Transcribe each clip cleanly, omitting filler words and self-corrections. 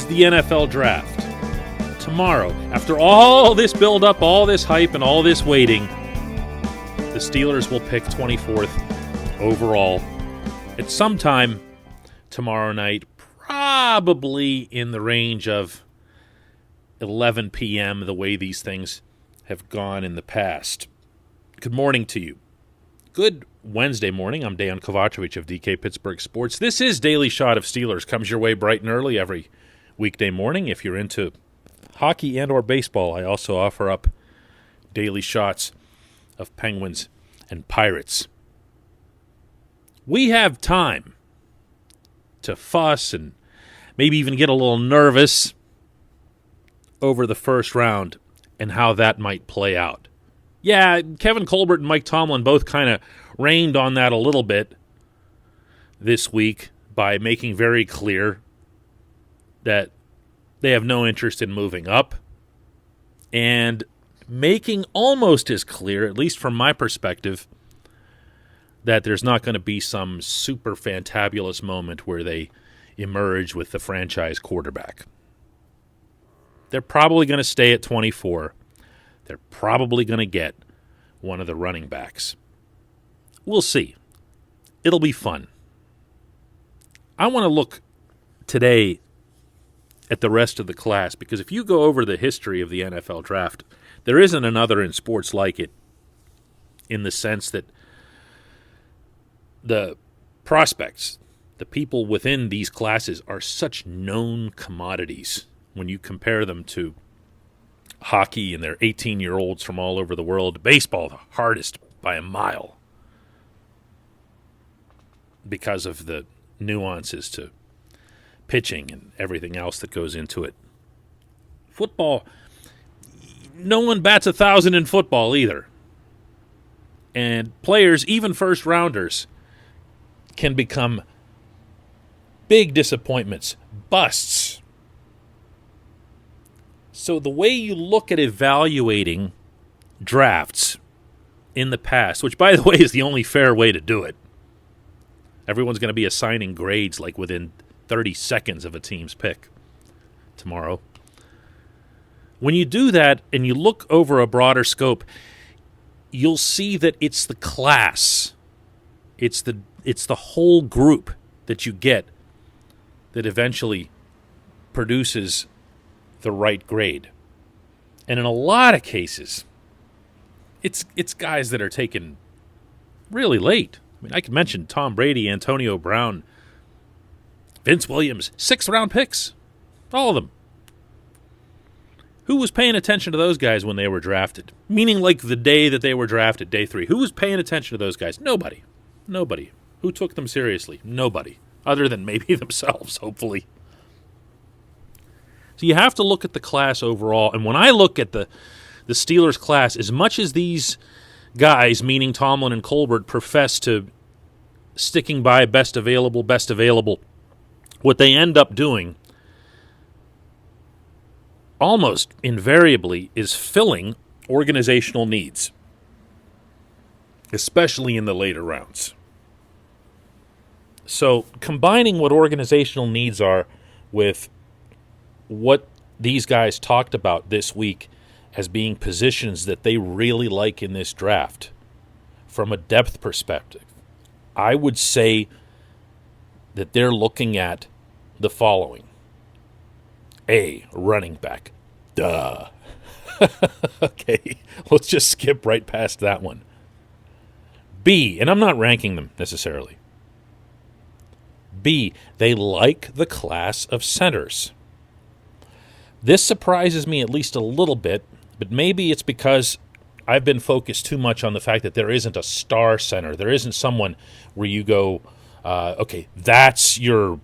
is the NFL Draft. Tomorrow, after all this build-up, all this hype, and all this waiting, the Steelers will pick 24th overall at some time tomorrow night, probably in the range of 11 p.m., the way these things have gone in the past. Good morning to you. Good Wednesday morning. I'm Dejan Kovacevic of DK Pittsburgh Sports. This is Daily Shot of Steelers. Comes your way bright and early every weekday morning. If you're into hockey and or baseball, I also offer up daily shots of Penguins and Pirates. We have time to fuss and maybe even get a little nervous over the first round and how that might play out. Yeah, Kevin Colbert and Mike Tomlin both kind of rained on that a little bit this week by making very clear that they have no interest in moving up, and making almost as clear, at least from my perspective, that there's not going to be some super fantabulous moment where they emerge with the franchise quarterback. They're probably going to stay at 24. They're probably going to get one of the running backs. We'll see. It'll be fun. I want to look today at the rest of the class, because if you go over the history of the NFL Draft, there isn't another in sports like it, in the sense that the prospects, the people within these classes, are such known commodities when you compare them to hockey and their 18-year-olds from all over the world. Baseball, the hardest by a mile because of the nuances to pitching and everything else that goes into it. Football, no one bats 1,000 in football either. And players, even first-rounders, can become big disappointments, busts. So the way you look at evaluating drafts in the past, which, by the way, is the only fair way to do it. Everyone's going to be assigning grades like within 30 seconds of a team's pick tomorrow. When you do that and you look over a broader scope, you'll see that it's the class, it's the whole group that you get that eventually produces the right grade. And in a lot of cases, it's guys that are taken really late. I mean, I could mention Tom Brady, Antonio Brown, Vince Williams, 6th-round picks, all of them. Who was paying attention to those guys when they were drafted? Meaning like the day that they were drafted, day 3. Who was paying attention to those guys? Nobody. Nobody. Who took them seriously? Nobody. Other than maybe themselves, hopefully. So you have to look at the class overall. And when I look at the Steelers class, as much as these guys, meaning Tomlin and Colbert, profess to sticking by best available, what they end up doing almost invariably is filling organizational needs, especially in the later rounds. So combining what organizational needs are with what these guys talked about this week as being positions that they really like in this draft from a depth perspective, I would say that they're looking at the following. A, running back. Duh. Okay, let's just skip right past that one. B, and I'm not ranking them necessarily. B, they like the class of centers. This surprises me at least a little bit, but maybe it's because I've been focused too much on the fact that there isn't a star center. There isn't someone where you go, okay, that's your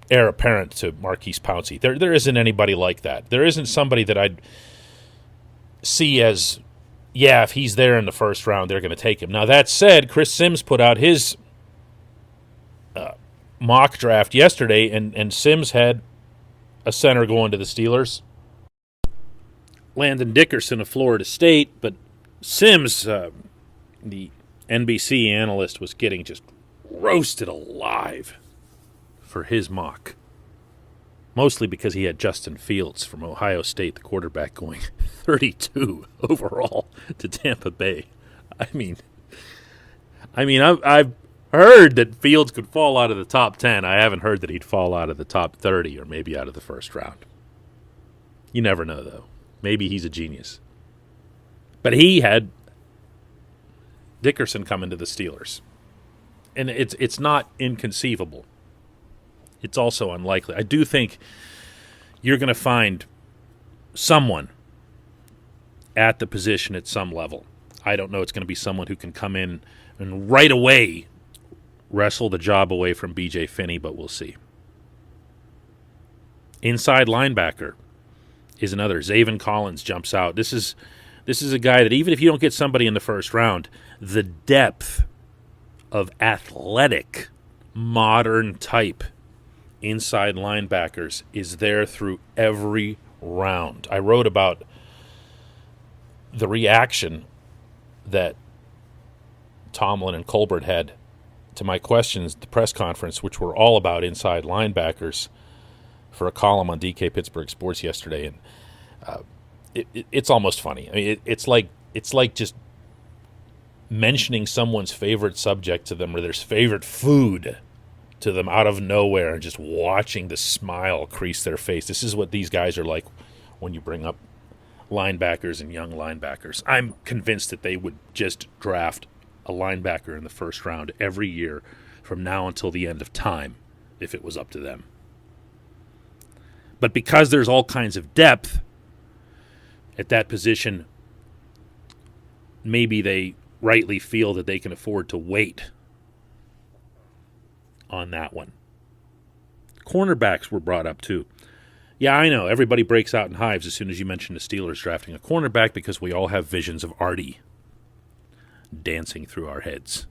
heir apparent to Marquise Pouncey. There isn't anybody like that. There isn't somebody that I'd see as, yeah, if he's there in the first round, they're going to take him. Now, that said, Chris Sims put out his mock draft yesterday, and Sims had a center going to the Steelers. Landon Dickerson of Florida State, but Sims, the NBC analyst, was getting just roasted alive for his mock. mostly because he had Justin Fields from Ohio State, the quarterback, going 32 overall to Tampa Bay. I mean, I've heard that Fields could fall out of the top 10. I haven't heard that he'd fall out of the top 30 or maybe out of the first round. You never know, though. Maybe he's a genius. But he had Dickerson coming to the Steelers. And it's not inconceivable. It's also unlikely. I do think you're going to find someone at the position at some level. I don't know it's going to be someone who can come in and right away wrestle the job away from B.J. Finney, but we'll see. Inside linebacker is another. Zaven Collins jumps out. This is a guy that even if you don't get somebody in the first round, the depth of athletic, modern type inside linebackers is there through every round. I wrote about the reaction that Tomlin and Colbert had to my questions at the press conference, which were all about inside linebackers, for a column on DK Pittsburgh Sports yesterday, and it's almost funny. I mean, it's like just mentioning someone's favorite subject to them or their favorite food to them out of nowhere and just watching the smile crease their face. This is what these guys are like when you bring up linebackers and young linebackers. I'm convinced that they would just draft a linebacker in the first round every year from now until the end of time if it was up to them. But because there's all kinds of depth at that position, maybe they rightly feel that they can afford to wait on that one. Cornerbacks were brought up too. Yeah, I know. Everybody breaks out in hives as soon as you mention the Steelers drafting a cornerback because we all have visions of Artie dancing through our heads.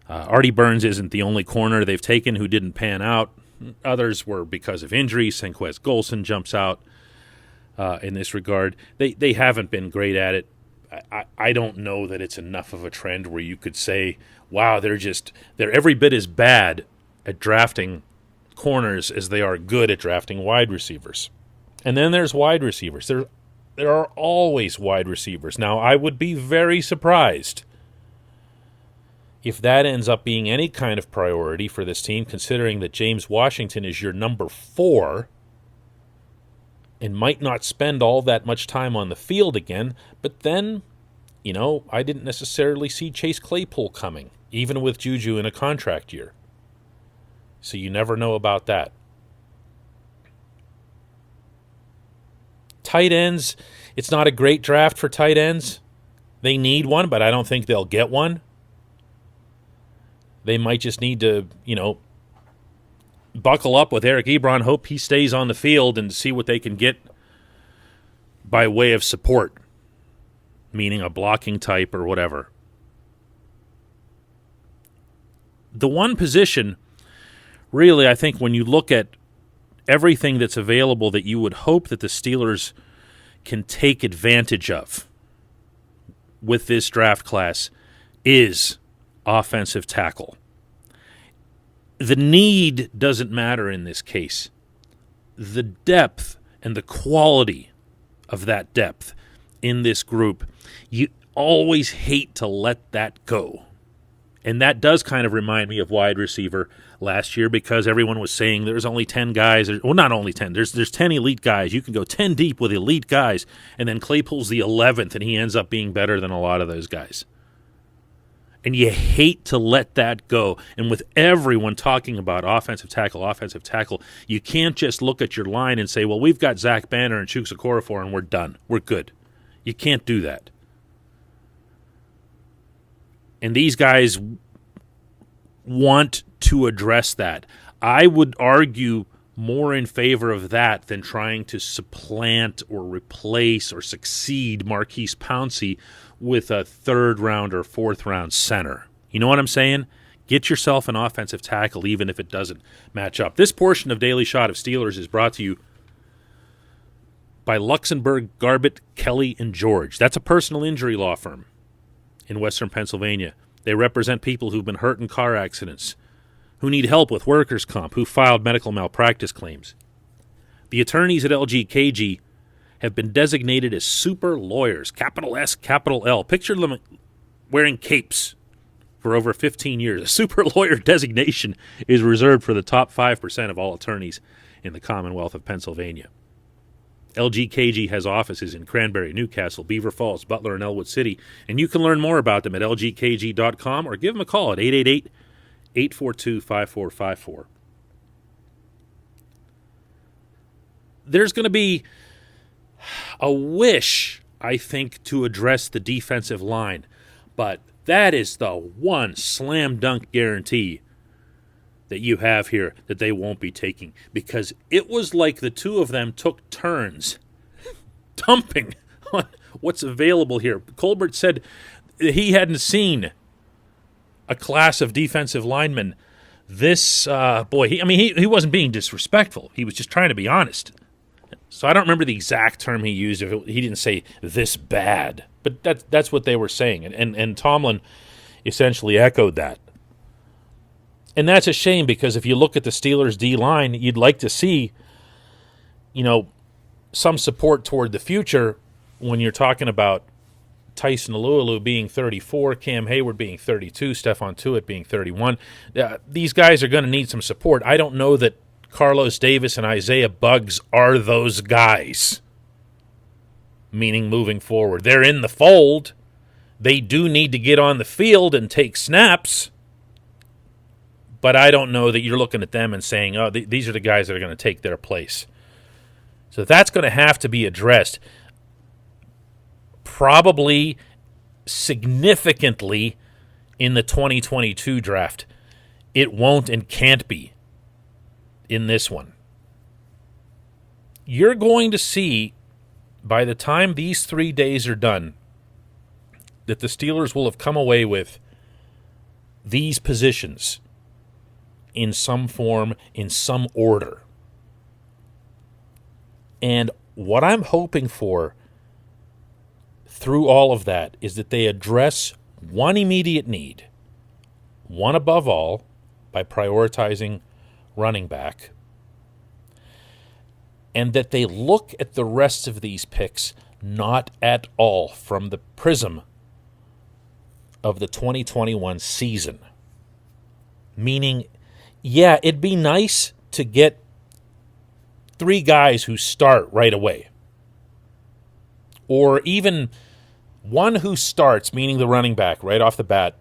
Artie Burns isn't the only corner they've taken who didn't pan out. Others were because of injury. Senquez Golson jumps out in this regard. They haven't been great at it. I don't know that it's enough of a trend where you could say, wow, they're every bit as bad at drafting corners as they are good at drafting wide receivers. And then there's wide receivers. There are always wide receivers. Now, I would be very surprised if that ends up being any kind of priority for this team, considering that James Washington is your number 4 and might not spend all that much time on the field again. But then, I didn't necessarily see Chase Claypool coming, even with Juju in a contract year. So you never know about that. Tight ends, it's not a great draft for tight ends. They need one, but I don't think they'll get one. They might just need to, buckle up with Eric Ebron, hope he stays on the field, and see what they can get by way of support, meaning a blocking type or whatever. The one position, really, I think when you look at everything that's available that you would hope that the Steelers can take advantage of with this draft class, is offensive tackle. The need doesn't matter in this case. The depth and the quality of that depth in this group, you always hate to let that go. And that does kind of remind me of wide receiver last year, because everyone was saying there's only 10 guys. Well, not only 10. There's 10 elite guys. You can go 10 deep with elite guys. And then Claypool's the 11th, and he ends up being better than a lot of those guys. And you hate to let that go. And with everyone talking about offensive tackle, you can't just look at your line and say, well, we've got Zach Banner and Chuks Okorafor, and we're done. We're good. You can't do that. And these guys want to address that. I would argue more in favor of that than trying to supplant or replace or succeed Marquise Pouncey with a third-round or fourth-round center. You know what I'm saying? Get yourself an offensive tackle, even if it doesn't match up. This portion of Daily Shot of Steelers is brought to you by Luxembourg, Garbett, Kelly, and George. That's a personal injury law firm in Western Pennsylvania. They represent people who've been hurt in car accidents, who need help with workers' comp, who filed medical malpractice claims. The attorneys at LGKG have been designated as super lawyers, capital S, capital L. Picture them wearing capes for over 15 years. A super lawyer designation is reserved for the top 5% of all attorneys in the Commonwealth of Pennsylvania. LGKG has offices in Cranberry, Newcastle, Beaver Falls, Butler, and Elwood City, and you can learn more about them at lgkg.com or give them a call at 888-842-5454. There's going to be a wish, I think, to address the defensive line, but that is the one slam dunk guarantee that you have here that they won't be taking, because it was like the two of them took turns dumping on what's available here. Colbert said he hadn't seen a class of defensive linemen this, he wasn't being disrespectful. He was just trying to be honest. So I don't remember the exact term he used. He didn't say this bad, but that's what they were saying. And Tomlin essentially echoed that. And that's a shame, because if you look at the Steelers' D-line, you'd like to see, some support toward the future when you're talking about Tyson Alualu being 34, Cam Hayward being 32, Stephon Tuitt being 31. These guys are going to need some support. I don't know that Carlos Davis and Isaiah Buggs are those guys, meaning moving forward. They're in the fold. They do need to get on the field and take snaps, but I don't know that you're looking at them and saying, oh, these are the guys that are going to take their place. So that's going to have to be addressed, probably significantly, in the 2022 draft. It won't and can't be in this one. You're going to see, by the time these 3 days are done, that the Steelers will have come away with these positions in some form, in some order. And what I'm hoping for through all of that is that they address one immediate need, one above all, by prioritizing running back, and that they look at the rest of these picks not at all from the prism of the 2021 season. Meaning, yeah, it'd be nice to get 3 guys who start right away, or even one who starts, meaning the running back right off the bat,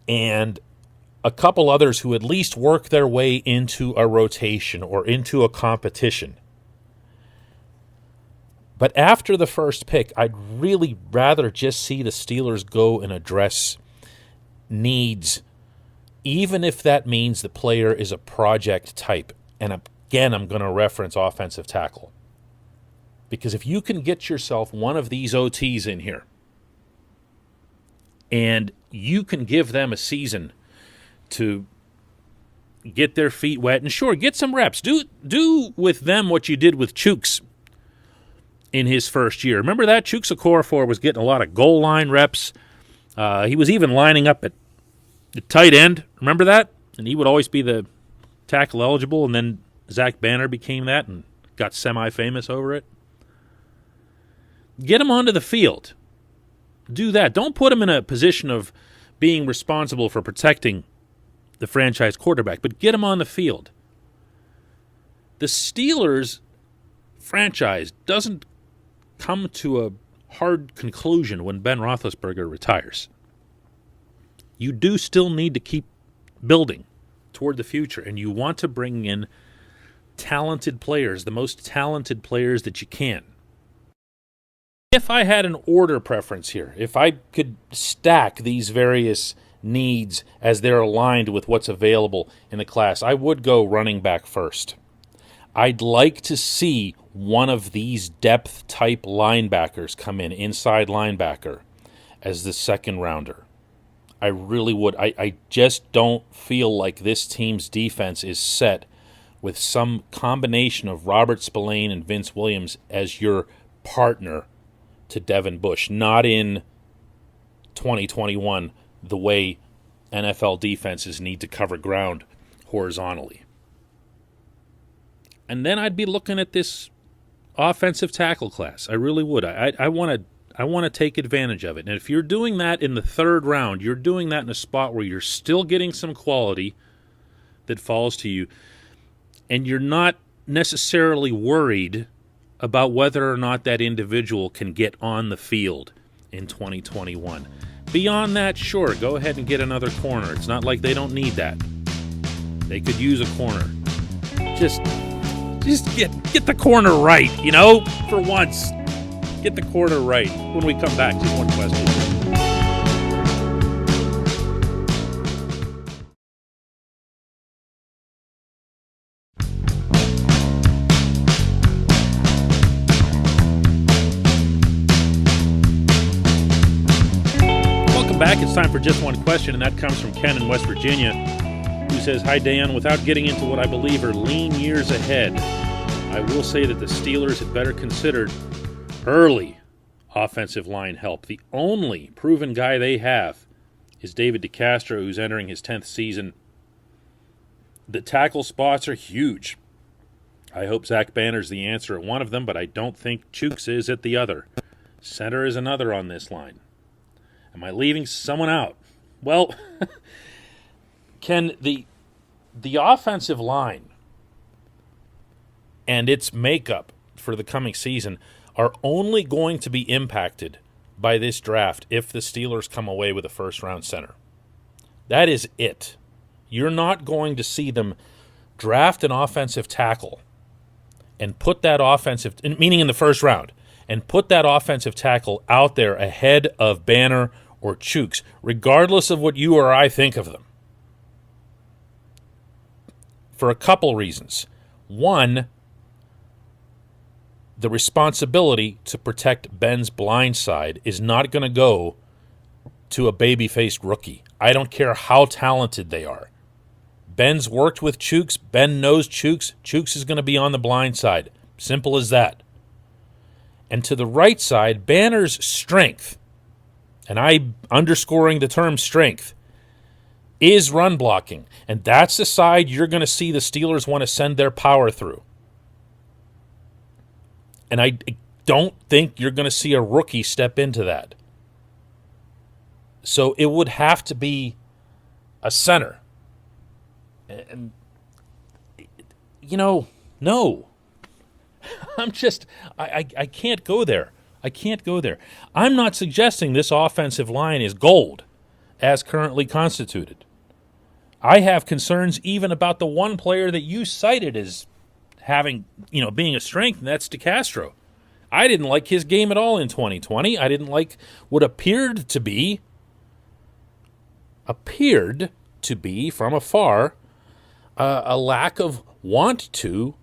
and a couple others who at least work their way into a rotation or into a competition. But after the first pick, I'd really rather just see the Steelers go and address needs, even if that means the player is a project type. And again, I'm going to reference offensive tackle. Because if you can get yourself one of these OTs in here, and you can give them a season to get their feet wet, and sure, get some reps. Do with them what you did with Chooks in his first year. Remember that? Chooks Okorafor was getting a lot of goal line reps. He was even lining up at the tight end. Remember that? And he would always be the tackle eligible, and then Zach Banner became that and got semi-famous over it. Get him onto the field. Do that. Don't put him in a position of being responsible for protecting the franchise quarterback, but get him on the field. The Steelers franchise doesn't come to a hard conclusion when Ben Roethlisberger retires. You do still need to keep building toward the future, and you want to bring in talented players, the most talented players that you can. If I had an order preference here, if I could stack these various needs as they're aligned with what's available in the class, I would go running back first. I'd like to see one of these depth-type linebackers come in, inside linebacker, as the second rounder. I really would. I just don't feel like this team's defense is set with some combination of Robert Spillane and Vince Williams as your partner to Devin Bush. Not in 2021, the way NFL defenses need to cover ground horizontally. And then I'd be looking at this offensive tackle class. I really would. I want to take advantage of it. And if you're doing that in the third round, you're doing that in a spot where you're still getting some quality that falls to you, and you're not necessarily worried about whether or not that individual can get on the field in 2021. Beyond that, sure, go ahead and get another corner. It's not like they don't need that. They could use a corner. Just get the corner right, for once. Get the corner right. When we come back, just one question. Welcome back. It's time for just one question, and that comes from Ken in West Virginia, who says, "Hi, Dejan. Without getting into what I believe are lean years ahead, I will say that the Steelers had better considered early offensive line help. The only proven guy they have is David DeCastro, who's entering his 10th season. The tackle spots are huge. I hope Zach Banner's the answer at one of them, but I don't think Chooks is at the other. Center is another on this line. Am I leaving someone out?" Well, Ken, the offensive line and its makeup for the coming season are only going to be impacted by this draft if the Steelers come away with a first-round center. That is it. You're not going to see them draft an offensive tackle and put that offensive, meaning in the first round, and put that offensive tackle out there ahead of Banner or Chooks, regardless of what you or I think of them. For a couple reasons. One, the responsibility to protect Ben's blind side is not going to go to a baby-faced rookie. I don't care how talented they are. Ben's worked with Chooks. Ben knows Chooks. Chooks is going to be on the blind side. Simple as that. And to the right side, Banner's strength, and I'm underscoring the term strength, is run blocking. And that's the side you're going to see the Steelers want to send their power through. And I don't think you're going to see a rookie step into that. So it would have to be a center. And, no. I can't go there. I can't go there. I'm not suggesting this offensive line is gold as currently constituted. I have concerns even about the one player that you cited as having, being a strength, and that's DeCastro. I didn't like his game at all in 2020. I didn't like what appeared to be from afar a lack of want to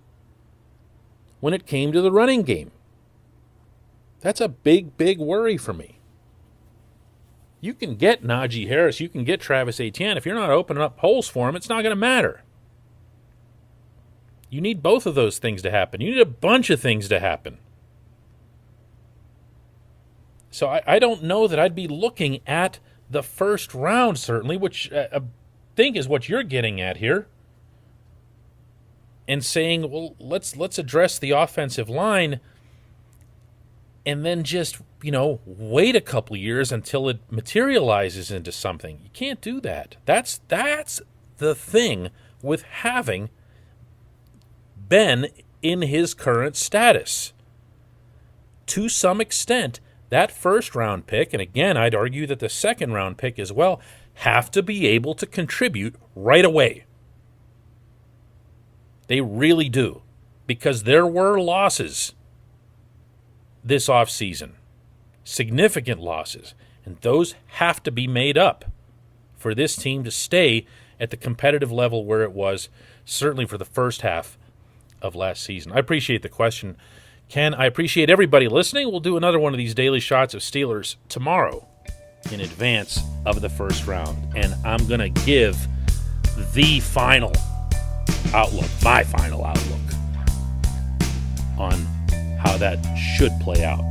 when it came to the running game. That's a big, big worry for me. You can get Najee Harris, you can get Travis Etienne. If you're not opening up holes for him, it's not going to matter. You need both of those things to happen. You need a bunch of things to happen. So I don't know that I'd be looking at the first round, certainly, which I think is what you're getting at here, and saying, well, let's address the offensive line and then just, wait a couple years until it materializes into something. You can't do that. That's the thing with having Ben in his current status. To some extent, that first-round pick, and again, I'd argue that the second-round pick as well, have to be able to contribute right away. They really do, because there were losses this offseason, significant losses, and those have to be made up for this team to stay at the competitive level where it was, certainly for the first half of last season. I appreciate the question, Ken. I appreciate everybody listening. We'll do another one of these daily shots of Steelers tomorrow in advance of the first round, and I'm going to give the final outlook, my final outlook on how that should play out.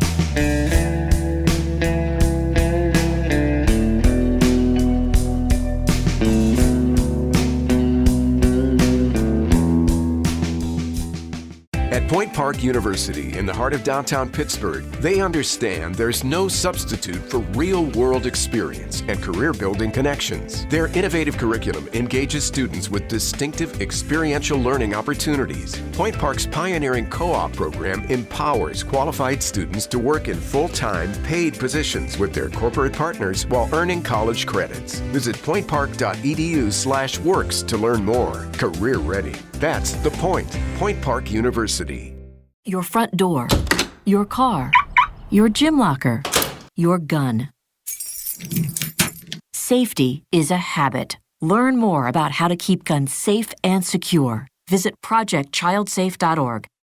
Park University in the heart of downtown Pittsburgh, they understand there's no substitute for real-world experience and career-building connections. Their innovative curriculum engages students with distinctive experiential learning opportunities. Point Park's pioneering co-op program empowers qualified students to work in full-time, paid positions with their corporate partners while earning college credits. Visit pointpark.edu/works to learn more. Career ready. That's the point. Point Park University. Your front door, your car, your gym locker, your gun. Safety is a habit. Learn more about how to keep guns safe and secure. Visit projectchildsafe.org.